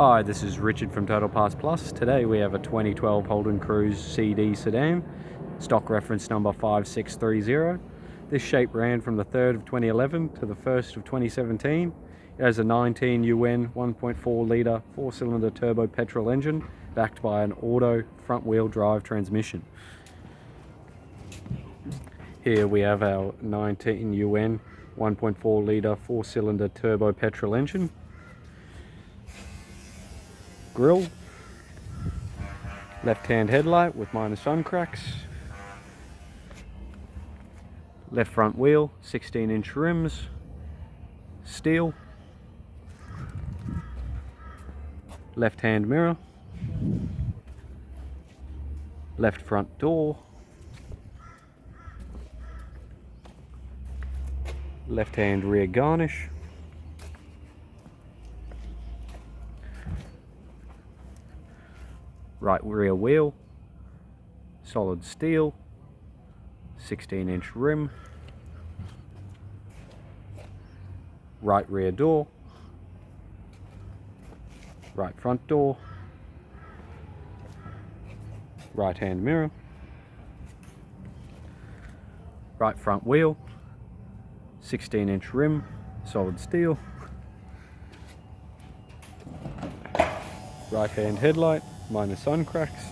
Hi, this is Richard from Total Parts Plus. Today we have a 2012 Holden Cruze CD Sedan, stock reference number 5630. This shape ran from the 3rd of 2011 to the 1st of 2017. It has a 19 UN 1.4 litre 4-cylinder turbo petrol engine backed by an auto front wheel drive transmission. Here we have our 19 UN 1.4 litre 4-cylinder turbo petrol engine. Grille, left-hand headlight with minor sun cracks, left front wheel, 16-inch rims, steel, left-hand mirror, left front door, left-hand rear garnish, right rear wheel, solid steel, 16-inch rim, right rear door, right front door, right hand mirror, right front wheel, 16-inch rim, solid steel, right hand headlight, minor sun cracks,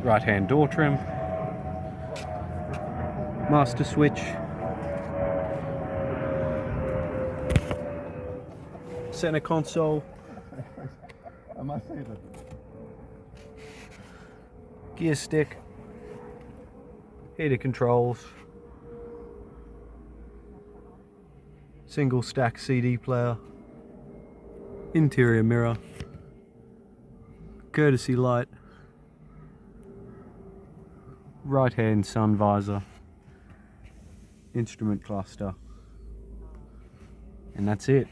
right hand door trim, master switch, center console, gear stick, heater controls, single stack CD player, interior mirror, courtesy light, right hand sun visor, instrument cluster, and that's it.